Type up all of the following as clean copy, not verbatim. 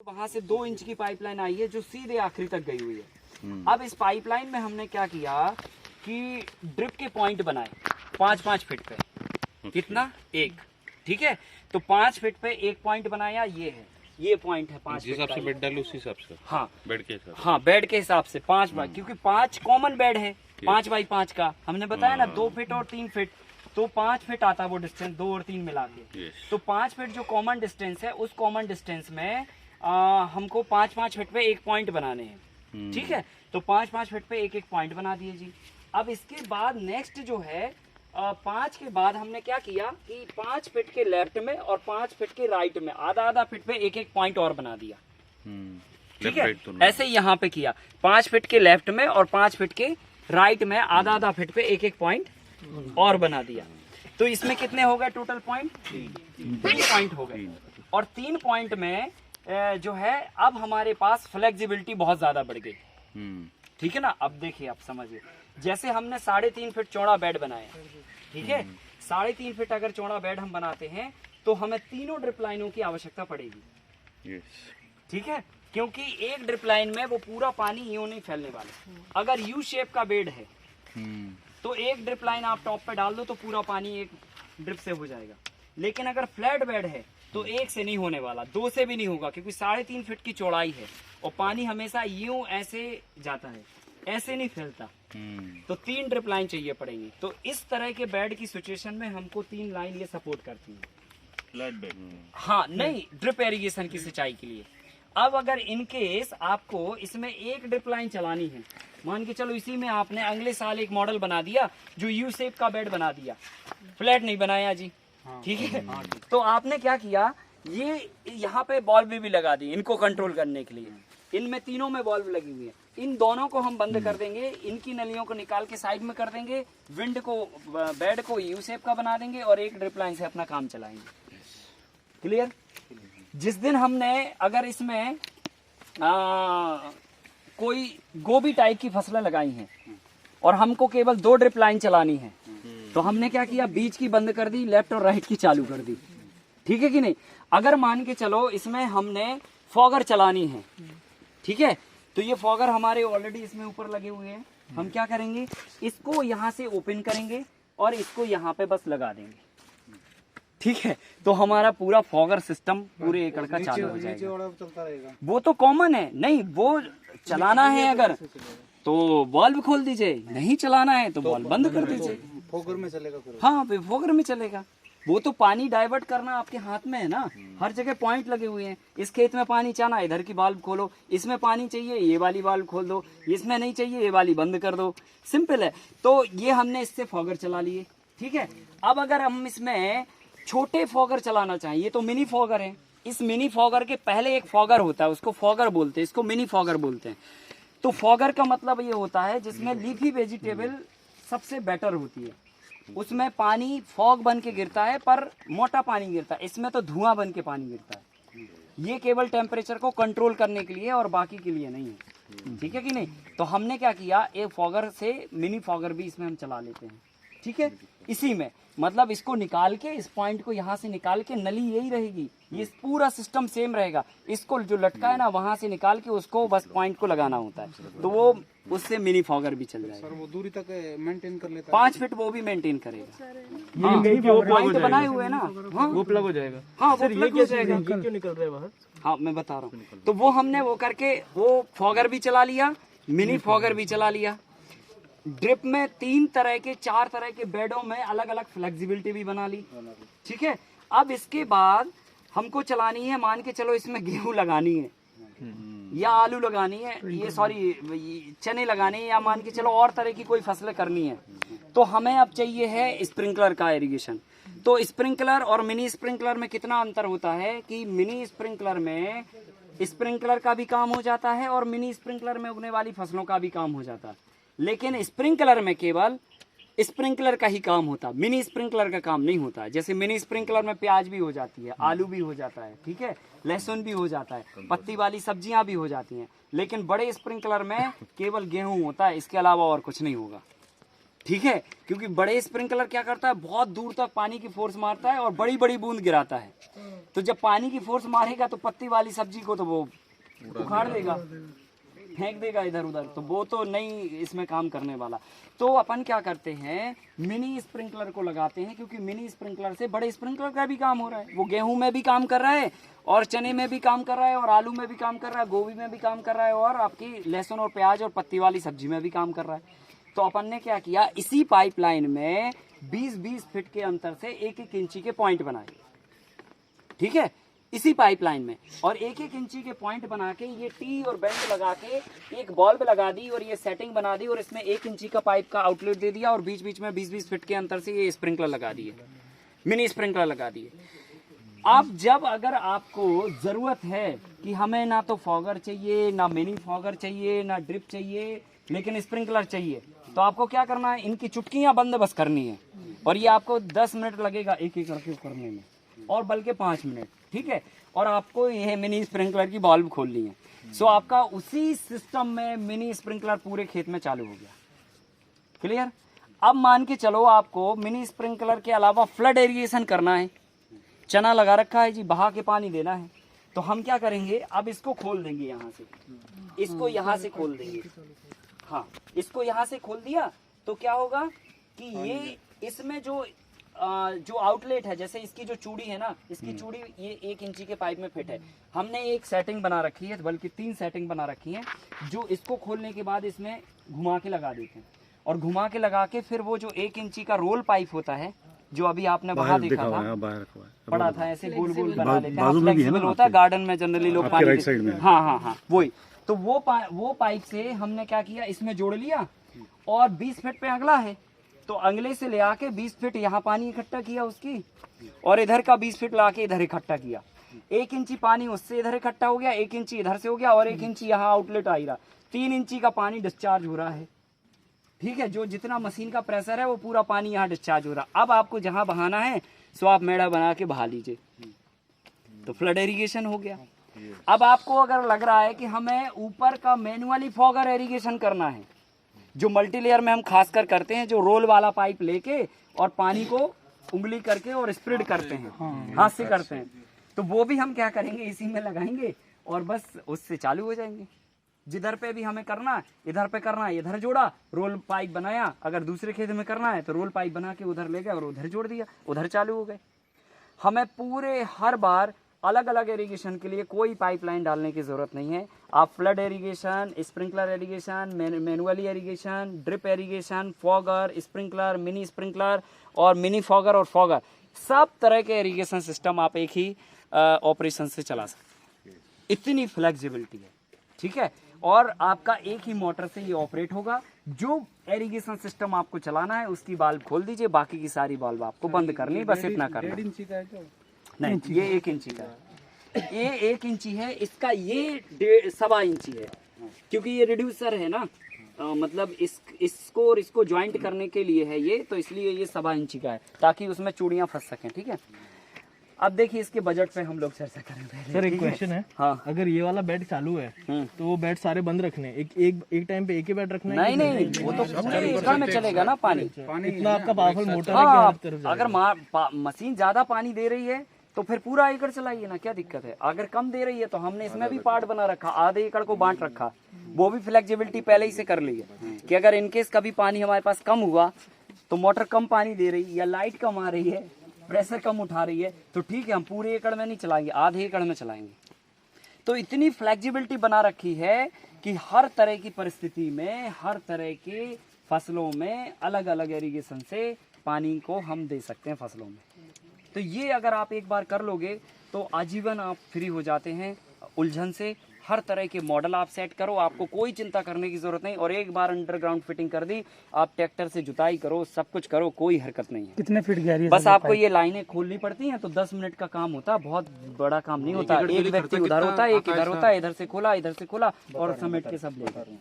वहां से 2 इंच की पाइपलाइन आई है जो सीधे आखिरी तक गई हुई है। अब इस पाइपलाइन में हमने क्या किया कि ड्रिप के पॉइंट बनाए 5-5 फीट पे। कितना? एक। ठीक है, तो 5 फीट पे एक पॉइंट बनाया। ये पॉइंट है 5 फीट का। से बेड डालो उसी हिसाब से। हाँ, बेड के हिसाब से। हाँ, बेड के हिसाब से 5 बाई, क्योंकि 5 कॉमन बेड है 5 बाई 5 का। हमने बताया ना 2 फीट और 3 फीट, तो 5 फीट आता है वो डिस्टेंस, 2 और 3 मिला के। तो 5 फीट जो कॉमन डिस्टेंस है, उस कॉमन डिस्टेंस में हमको 5-5 फीट पे एक पॉइंट बनाने हैं। ठीक है, तो 5-5 फीट पे एक पॉइंट बना दिए जी। अब इसके बाद नेक्स्ट जो है 5 के बाद हमने क्या किया कि 5 फीट के लेफ्ट में और 5 फीट के राइट में आधा फीट पे एक पॉइंट और बना दिया। ठीक है, ऐसे ही यहाँ पे किया 5 फीट के लेफ्ट में और 5 फीट के राइट में आधा फीट पे एक पॉइंट और बना दिया। तो इसमें कितने हो गए टोटल पॉइंट? 3 पॉइंट हो गए। और 3 पॉइंट में जो है अब हमारे पास फ्लेक्सिबिलिटी बहुत ज्यादा बढ़ गई। ठीक है ना। अब देखिए, आप समझिए, जैसे हमने 3.5 फीट चौड़ा बेड बनाया, ठीक है, 3.5 फीट अगर चौड़ा बेड हम बनाते हैं तो हमें तीनों ड्रिप लाइनों की आवश्यकता पड़ेगी। ठीक है, क्योंकि एक ड्रिप लाइन में वो पूरा पानी यूं नहीं फैलने वाला। अगर यू शेप का बेड है तो एक ड्रिप लाइन आप टॉप पे डाल दो तो पूरा पानी एक ड्रिप से हो जाएगा। लेकिन अगर फ्लैट बेड है तो एक से नहीं होने वाला, 2 से भी नहीं होगा, क्योंकि 3.5 फीट की चौड़ाई है और पानी हमेशा यूं ऐसे जाता है, ऐसे नहीं फैलता। तो 3 ड्रिप लाइन चाहिए पड़ेंगी। तो इस तरह के बेड की सिचुएशन में हमको 3 लाइन ये सपोर्ट करती है। Flat bed. हाँ, नहीं, ड्रिप एरिगेशन की सिंचाई के लिए। अब अगर इन केस आपको इसमें एक ड्रिप लाइन चलानी है, मान के चलो इसी में आपने अगले साल एक मॉडल बना दिया जो यू शेप का बेड बना दिया, फ्लैट नहीं बनाया जी। ठीक है, तो आपने क्या किया, ये यहाँ पे बॉल्व भी लगा दी इनको कंट्रोल करने के लिए। इनमें तीनों में बॉल्व लगी हुई है। इन दोनों को हम बंद कर देंगे, इनकी नलियों को निकाल के साइड में कर देंगे, विंड को, बेड को यू शेप का बना देंगे और एक ड्रिप लाइन से अपना काम चलाएंगे। क्लियर? जिस दिन हमने अगर इसमें कोई गोभी टाइप की फसलें लगाई हैं और हमको केवल 2 ड्रिप लाइन चलानी है, तो हमने क्या किया, बीच की बंद कर दी, लेफ्ट और राइट की चालू कर दी। ठीक है कि नहीं? अगर मान के चलो इसमें हमने फॉगर चलानी है, ठीक है, तो ये फॉगर हमारे ऑलरेडी इसमें ऊपर लगे हुए हैं। हम क्या करेंगे, इसको यहाँ से ओपन करेंगे और इसको यहाँ पे बस लगा देंगे। ठीक है, तो हमारा पूरा फॉगर सिस्टम पूरे एकड़ का चालू हो जाएगा। वो तो कॉमन है, नहीं वो चलाना है अगर तो बॉल्व खोल दीजिए, नहीं चलाना है तो बॉल्व बंद कर दीजिए। फोगर में चलेगा फिर। हाँ, फोगर में चलेगा। वो तो पानी डाइवर्ट करना आपके हाथ में है ना। हर जगह पॉइंट लगे हुए हैं। इस खेत में पानी चाहना, इधर की वाल्व खोलो, इसमें पानी चाहिए ये वाली वाल्व खोल दो, इसमें नहीं चाहिए ये वाली बंद कर दो। सिंपल है। तो ये हमने इससे फॉगर चला लिए। ठीक है, अब अगर हम इसमें छोटे फॉगर चलाना चाहें, ये तो मिनी फॉगर है, इस मिनी फॉगर के पहले एक फॉगर होता है, उसको फॉगर बोलते हैं, इसको मिनी फॉगर बोलते हैं। तो फॉगर का मतलब ये होता है जिसमें लीफी वेजिटेबल सबसे बेटर होती है, उसमें पानी फॉग बन के गिरता है पर मोटा पानी गिरता है, इसमें तो धुआं बन के पानी गिरता है। ये केवल टेम्परेचर को कंट्रोल करने के लिए और बाकी के लिए नहीं है। ठीक है कि नहीं? तो हमने क्या किया, एक फॉगर से मिनी फॉगर भी इसमें हम चला लेते हैं। ठीक है, इसी में मतलब इसको निकाल के, इस पॉइंट को यहाँ से निकाल के, नली यही रहेगी, ये पूरा सिस्टम सेम रहेगा। इसको जो लटका है ना वहां से निकाल के उसको बस पॉइंट को लगाना होता है, तो वो उससे मिनी फॉगर भी चल जाएगा। सर वो दूरी तक मेंटेन कर लेता है। 5 फीट वो भी मेंटेन करेगा। हाँ, वो पॉइंट बनाए हुए हैं ना। हाँ, वो प्लग हो जाएगा। हाँ, वो प्लग हो जाएगा। ये क्यों निकल रहा है बाहर? हाँ, मैं बता रहा हूँ। तो वो हमने वो करके वो फॉगर भी चला लिया, मिनी फॉगर भी चला लिया। ड्रिप में 3 तरह के 4 तरह के बेडों में अलग अलग फ्लेक्सिबिलिटी भी बना ली। ठीक है, अब इसके बाद हमको चलानी है, मान के चलो इसमें गेहूं लगानी है या आलू लगानी है, ये सॉरी चने लगाने हैं, या मान के चलो और तरह की कोई फसलें करनी है, तो हमें अब चाहिए है स्प्रिंकलर का इरिगेशन। तो स्प्रिंकलर और मिनी स्प्रिंकलर में कितना अंतर होता है कि मिनी स्प्रिंकलर में स्प्रिंकलर का भी काम हो जाता है और मिनी स्प्रिंकलर में उगने वाली फसलों का भी काम हो जाता है, लेकिन स्प्रिंकलर में केवल स्प्रिंकलर का ही काम होता है, मिनी स्प्रिंकलर का काम नहीं होता है। जैसे मिनी स्प्रिंकलर में प्याज भी हो जाती है, आलू भी हो जाता है, ठीक है, लहसुन भी हो जाता है, पत्ती वाली सब्जियां भी हो जाती हैं, लेकिन बड़े स्प्रिंकलर में केवल गेहूं होता है, इसके अलावा और कुछ नहीं होगा। ठीक है, क्योंकि बड़े स्प्रिंकलर क्या करता है, बहुत दूर तक पानी की फोर्स मारता है और बड़ी बड़ी बूंद गिराता है। तो जब पानी की फोर्स मारेगा तो पत्ती वाली सब्जी को तो वो उखाड़ देगा, फेंक देगा इधर उधर, तो वो तो नहीं इसमें काम करने वाला। तो अपन क्या करते हैं, मिनी स्प्रिंकलर को लगाते हैं, क्योंकि मिनी स्प्रिंकलर से बड़े स्प्रिंकलर का भी काम हो रहा है। वो गेहूं में भी काम कर रहा है और चने में भी काम कर रहा है और आलू में भी काम कर रहा है, गोभी में भी काम कर रहा है और आपकी लहसुन और प्याज और पत्ती वाली सब्जी में भी काम कर रहा है। तो अपन ने क्या किया, इसी पाइपलाइन में 20-20 फीट के अंतर से 1-1 इंची के पॉइंट बनाए, ठीक है, इसी पाइपलाइन में। और 1-1 इंची के पॉइंट बना के ये टी और बेंड लगा के एक बल्ब लगा दी और ये सेटिंग बना दी और इसमें 1 इंची का पाइप का आउटलेट दे दिया और बीच बीच में 20-20 फीट के अंतर से ये स्प्रिंकलर लगा दिए, मिनी स्प्रिंकलर लगा दिए। अब जब अगर आपको जरूरत है कि हमें ना तो फॉगर चाहिए, ना मिनी फॉगर चाहिए, ना ड्रिप चाहिए, लेकिन स्प्रिंकलर चाहिए, तो आपको क्या करना है, इनकी चुटकियां बंदोबस्त करनी है। और ये आपको 10 मिनट लगेगा एक एक करके करने में, और बल्कि 5 मिनट, ठीक है। और आपको यह मिनी स्प्रिंकलर की बल्ब खोलनी है। सो आपका उसी सिस्टम में मिनी स्प्रिंकलर पूरे खेत में चालू हो गया। क्लियर? अब मान के चलो आपको मिनी स्प्रिंकलर के अलावा फ्लड इरिगेशन करना है, चना लगा रखा है जी, बहा के पानी देना है, तो हम क्या करेंगे, अब इसको खोल देंगे यहाँ से, इसको यहाँ से खोल देंगे। हाँ, इसको यहाँ से खोल दिया तो क्या होगा कि ये इसमें जो आउटलेट है, जैसे इसकी जो चूड़ी है ना, इसकी चूड़ी ये 1 इंची के पाइप में फिट है। हमने एक सेटिंग बना रखी है, बल्कि 3 सेटिंग बना रखी है, जो इसको खोलने के बाद इसमें घुमा के लगा देते हैं। और घुमा के लगा के फिर वो जो 1 इंची का रोल पाइप होता है, जो अभी आपने बाहर देखा था, बड़ा था, ऐसे गोल गोल बना लेते हैं, फ्लेक्सिबल होता है, गार्डन में जनरली लोग पानी, हाँ, वही। तो वो पाइप से हमने क्या किया, इसमें जोड़ लिया और 20 फीट पे अगला है, तो अगले से ले आके 20 फीट यहाँ पानी इकट्ठा किया उसकी, और इधर का 20 फीट ला के इधर इकट्ठा किया। 1 इंची पानी उससे इधर इकट्ठा हो गया, 1 इंची इधर से हो गया और 1 इंची यहाँ आउटलेट आ ही रहा। 3 इंची का पानी डिस्चार्ज हो रहा है, ठीक है। जो जितना मशीन का प्रेशर है वो पूरा पानी यहाँ डिस्चार्ज हो रहा। अब आपको जहाँ बहाना है सो आप मेढ़ा बना के बहा लीजिए, तो फ्लड इरिगेशन हो गया। अब आपको अगर लग रहा है कि हमें ऊपर का मैनुअली फॉगर इरिगेशन करना है, जो मल्टी लेयर में हम खासकर करते हैं, जो रोल वाला पाइप लेके और पानी को उंगली करके और स्प्रेड करते हैं, हाथ से करते हैं, तो वो भी हम क्या करेंगे, इसी में लगाएंगे और बस उससे चालू हो जाएंगे। जिधर पे भी हमें करना है, इधर पे करना है, इधर जोड़ा, रोल पाइप बनाया, अगर दूसरे खेत में करना है तो रोल पाइप बना के उधर ले गए और उधर जोड़ दिया, उधर चालू हो गए। हमें पूरे हर बार अलग अलग इरिगेशन के लिए कोई पाइपलाइन डालने की जरूरत नहीं है। आप flood irrigation, sprinkler irrigation, manually irrigation, drip irrigation, fogger, sprinkler, mini sprinkler और मिनी फॉगर और फॉगर, सब तरह के इरिगेशन सिस्टम आप एक ही ऑपरेशन से चला सकते हैं। इतनी फ्लेक्सिबिलिटी है, ठीक है। और आपका एक ही मोटर से ये ऑपरेट होगा। जो इरिगेशन सिस्टम आपको चलाना है उसकी वाल्व खोल दीजिए, बाकी की सारी वाल्व आपको बंद करनी, बस इतना करना। 1.5 इंची का है क्या? नहीं, ये 1 इंची का है, ये 1 इंची है, इसका ये 1.25 इंची है, क्योंकि ये रिड्यूसर है ना, मतलब इसको और इसको ज्वाइंट करने के लिए है ये, तो इसलिए ये 1.25 इंची का है, ताकि उसमें चूड़ियां फंस सकें, ठीक है। अब देखिए इसके बजट पे हम लोग चर्चा करेंगे। सर एक क्वेश्चन है, हाँ, अगर ये वाला बेड चालू है तो वो बेड सारे बंद रखने, एक टाइम पे एक ही बेड रखना है? नहीं, वो तो पूरे एकड़ में चलेगा ना पानी। इतना आपका पावरफुल मोटर है कि हाँ, हर तरफ जाएगा। अगर मशीन ज्यादा पानी दे रही है तो फिर पूरा एकड़ चलाइए ना, क्या दिक्कत है। अगर कम दे रही है तो हमने इसमें भी पार्ट बना रखा, आधे एकड़ को बांट रखा, वो भी फ्लेक्सिबिलिटी पहले ही से कर ली है कि अगर इनकेस कभी पानी हमारे पास कम हुआ तो मोटर कम पानी दे रही या लाइट कम आ रही है, प्रेशर कम उठा रही है, तो ठीक है, हम पूरे एकड़ में नहीं चलाएंगे, आधे एकड़ में चलाएंगे। तो इतनी फ्लेक्सिबिलिटी बना रखी है कि हर तरह की परिस्थिति में, हर तरह के फसलों में अलग अलग इरिगेशन से पानी को हम दे सकते हैं फसलों में। तो ये अगर आप एक बार कर लोगे तो आजीवन आप फ्री हो जाते हैं उलझन से। हर तरह के मॉडल आप सेट करो, आपको कोई चिंता करने की जरूरत नहीं। और एक बार अंडरग्राउंड फिटिंग कर दी, आप ट्रैक्टर से जुताई करो, सब कुछ करो, कोई हरकत नहीं है। कितने फीट गहरी है? बस आपको ये लाइनें खोलनी पड़ती हैं, तो 10 मिनट का काम होता है, बहुत बड़ा काम नहीं होता। एक व्यक्ति उधर होता है, एक इधर होता है, इधर से खोला और समेट के सब ले गए।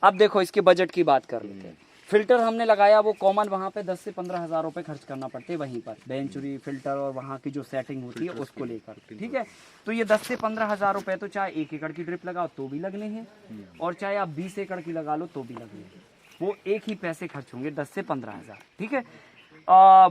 अब देखो इसके बजट की बात कर लेते हैं। फिल्टर हमने लगाया वो कॉमन, वहाँ पे 10 से 15 हज़ार रुपए खर्च करना पड़ते हैं वहीं पर, बेंचुरी फिल्टर और वहाँ की जो सेटिंग होती है उसको लेकर, ठीक है। तो ये 10 से 15 हज़ार रुपए तो चाहे 1 एकड़ की ड्रिप लगाओ तो भी लगने हैं, और चाहे आप 20 एकड़ की लगा लो तो भी लगने हैं। वो एक ही पैसे खर्च होंगे 10 से 15,000, ठीक है।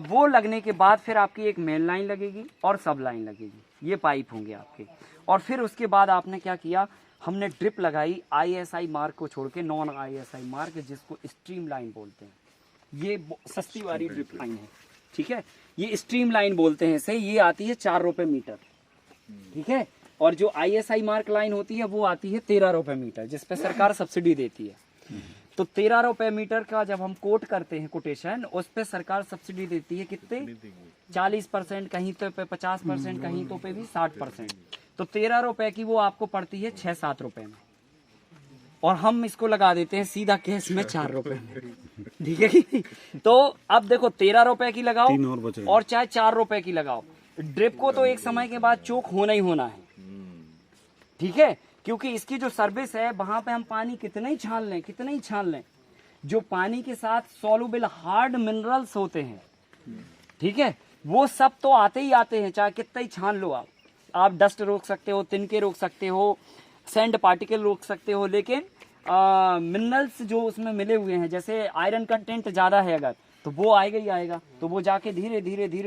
वो लगने के बाद फिर आपकी एक मेन लाइन लगेगी और सब लाइन लगेगी, ये पाइप होंगे आपके। और फिर उसके बाद आपने क्या किया, हमने ड्रिप लगाई ISI मार्क को छोड़ के, नॉन ISI मार्क जिसको स्ट्रीम लाइन बोलते हैं। ये सस्ती वाली ड्रिप लाइन है, ठीक है, ये स्ट्रीम लाइन बोलते हैं इसे। ये आती है 4 रुपए मीटर, ठीक है। और जो ISI मार्क लाइन होती है वो आती है 13 रुपए मीटर, जिसपे सरकार सब्सिडी देती है। तो 13 रुपए मीटर का जब हम कोट करते हैं कोटेशन, उस पे सरकार सब्सिडी देती है कितने, 40%, कहीं तो पे 50%, कहीं तो पे भी 60%। तो 13 रुपए की वो आपको पड़ती है 6-7 रुपए में, और हम इसको लगा देते हैं सीधा कैश में 4 रुपए में, ठीक है कि? तो अब देखो 13 रुपए की लगाओ और चाहे 4 रुपए की लगाओ, ड्रिप को तो एक समय के बाद चोक होना ही होना है, ठीक है। क्योंकि इसकी जो सर्विस है, वहां पे हम पानी कितना ही छान लें, जो पानी के साथ सॉल्युबल हार्ड मिनरल्स होते हैं, ठीक है, वो सब तो आते ही आते हैं, चाहे कितना ही छान लो आप डस्ट रोक सकते हो, तिनके रोक सकते हो, सैंड पार्टिकल रोक सकते हो, लेकिन मिनरल्स जो उसमें मिले हुए हैं, जैसे आयरन कंटेंट ज्यादा है अगर, तो वो आएगा ही आएगा। तो वो जाके धीरे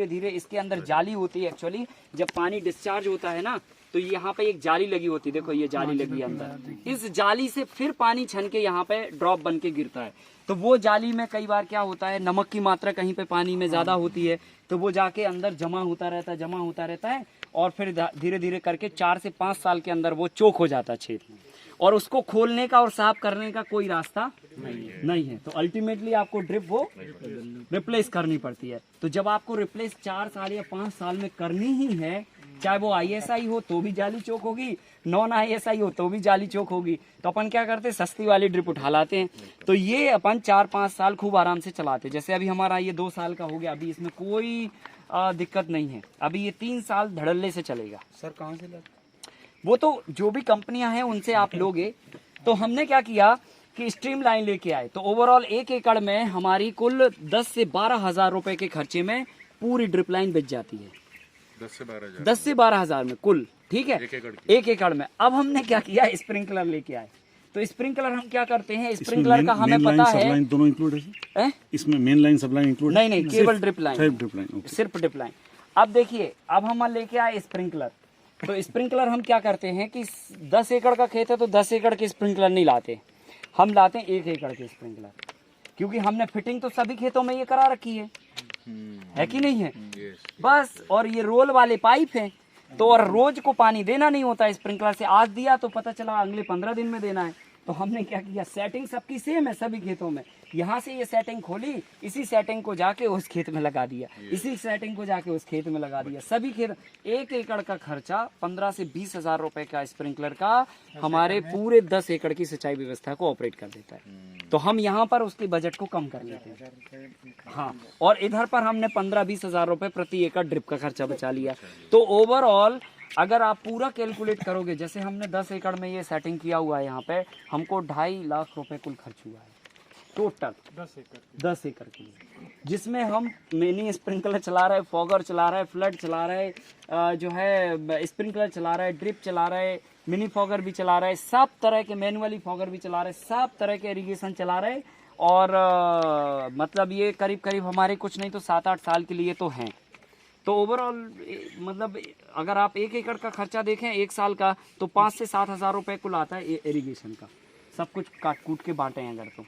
धीरे इसके अंदर जाली होती है एक्चुअली, जब पानी डिस्चार्ज होता है ना, तो यहाँ पे एक जाली लगी होती है, देखो ये जाली लगी है अंदर, इस जाली से फिर पानी छन के यहाँ पे ड्रॉप बन के गिरता है। तो वो जाली में कई बार क्या होता है, नमक की मात्रा कहीं पे पानी में ज्यादा होती है, तो वो जाके अंदर जमा होता रहता है, और फिर धीरे धीरे करके 4 से 5 साल के अंदर वो चोक हो जाता है छेद में, और उसको खोलने का और साफ करने का कोई रास्ता नहीं है। तो अल्टीमेटली आपको ड्रिप वो रिप्लेस करनी पड़ती है। तो जब आपको रिप्लेस 4 साल या 5 साल में करनी ही है, चाहे वो ISI हो तो भी जाली चोक होगी, नॉन ISI हो तो भी जाली चोक होगी, तो अपन क्या करते हैं, सस्ती वाली ड्रिप उठा लाते हैं। तो ये अपन 4-5 साल खूब आराम से चलाते हैं। जैसे अभी हमारा ये 2 साल का हो गया, अभी इसमें कोई दिक्कत नहीं है, अभी ये 3 साल धड़ल्ले से चलेगा। सर कहाँ से लगा? वो तो जो भी कंपनियां हैं उनसे आप लोगे। तो हमने क्या किया कि स्ट्रीम लाइन लेके आए, तो ओवरऑल 1 एकड़ में हमारी कुल 10 से 12 हजार रुपए के खर्चे में पूरी ड्रिप लाइन बिक जाती है, 10 से 12 हजार में कुल, ठीक है, 1 एकड़ में। अब हमने क्या किया, स्प्रिंकलर लेके आए। तो स्प्रिंकलर हम क्या करते हैं, स्प्रिंकलर का हमें पता है, दोनों इंक्लूड है इसमें, मेन लाइन सब लाइन इंक्लूड नहीं, केवल ड्रिप लाइन, सिर्फ ड्रिप लाइन। अब देखिए, अब हम लेके आए स्प्रिंकलर। तो स्प्रिंकलर हम क्या करते हैं कि 10 एकड़ का खेत है तो 10 एकड़ के स्प्रिंकलर नहीं लाते, हम लाते हैं 1 एकड़ के स्प्रिंकलर, क्योंकि हमने फिटिंग तो सभी खेतों में ये करा रखी है कि नहीं है, बस। और ये रोल वाले पाइप हैं, तो और रोज को पानी देना नहीं होता है स्प्रिंकलर से, आज दिया तो पता चला अगले 15 दिन में देना है। तो हमने क्या किया, सेटिंग सबकी सेम है सभी खेतों में, यहाँ से ये सेटिंग खोली, इसी सेटिंग को जाके उस खेत में लगा दिया, इसी सेटिंग को जाके उस खेत में लगा दिया, सभी खेत। 1 एकड़ का खर्चा 15 से 20 हजार रुपए का स्प्रिंकलर का हमारे पूरे 10 एकड़ की सिंचाई व्यवस्था को ऑपरेट कर देता है। तो हम यहाँ पर उसके बजट को कम कर लेते हैं, हाँ। और इधर पर हमने 15-20 हजार रुपए प्रति एकड़ ड्रिप का खर्चा बचा लिया। तो ओवरऑल अगर आप पूरा कैलकुलेट करोगे, जैसे हमने 10 एकड़ में ये सेटिंग किया हुआ है, यहाँ पे हमको 2.5 लाख रुपए कुल खर्च हुआ है टोटल 10 एकड़ के लिए, जिसमें हम मिनी स्प्रिंकलर चला रहे, फॉगर चला रहे, फ्लड चला रहे, जो है स्प्रिंकलर चला रहे, ड्रिप चला रहे, मिनी फॉगर भी चला रहे, सब तरह के मैनुअली फॉगर भी चला रहे, सब तरह के इरिगेशन चला रहे। और मतलब ये करीब करीब हमारे कुछ नहीं तो 7-8 साल के लिए तो हैं। तो ओवरऑल मतलब अगर आप 1 एकड़ का खर्चा देखें 1 साल का, तो 5 से 7 हजार रुपए कुल आता है इरिगेशन का, सब कुछ काट कूट के बांटे हैं अगर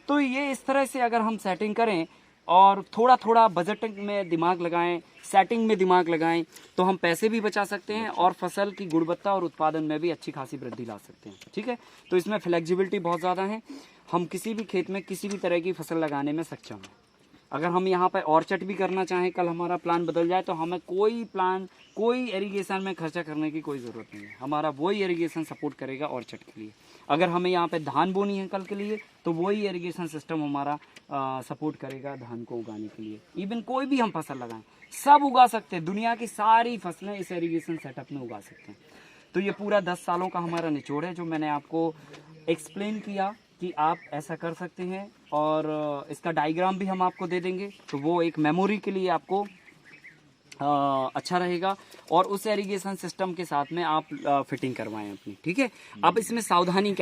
तो ये इस तरह से अगर हम सेटिंग करें और थोड़ा थोड़ा बजटिंग में दिमाग लगाएं, सेटिंग में दिमाग लगाएं, तो हम पैसे भी बचा सकते हैं और फसल की गुणवत्ता और उत्पादन में भी अच्छी खासी वृद्धि ला सकते हैं, ठीक है। तो इसमें फ्लेक्सिबिलिटी बहुत ज़्यादा है, हम किसी भी खेत में किसी भी तरह की फसल लगाने में सक्षम हैं। अगर हम यहाँ पर ऑर्चर्ड भी करना चाहें, कल हमारा प्लान बदल जाए, तो हमें कोई इरिगेशन में खर्चा करने की कोई ज़रूरत नहीं है, हमारा वही इरिगेशन सपोर्ट करेगा ऑर्चर्ड के लिए। अगर हमें यहाँ पे धान बोनी है कल के लिए, तो वही इरिगेशन सिस्टम हमारा सपोर्ट करेगा धान को उगाने के लिए। इवन कोई भी हम फसल लगाएं, सब उगा सकते हैं, दुनिया की सारी फसलें इस इरिगेशन सेटअप में उगा सकते हैं। तो ये पूरा 10 सालों का हमारा निचोड़ है, जो मैंने आपको एक्सप्लेन किया कि आप ऐसा कर सकते हैं। और इसका डायग्राम भी हम आपको दे देंगे, तो वो एक मेमोरी के लिए आपको अच्छा रहेगा। और उस इरिगेशन सिस्टम के साथ में आप फिटिंग करवाएं अपनी, ठीक है। अब इसमें सावधानी क्या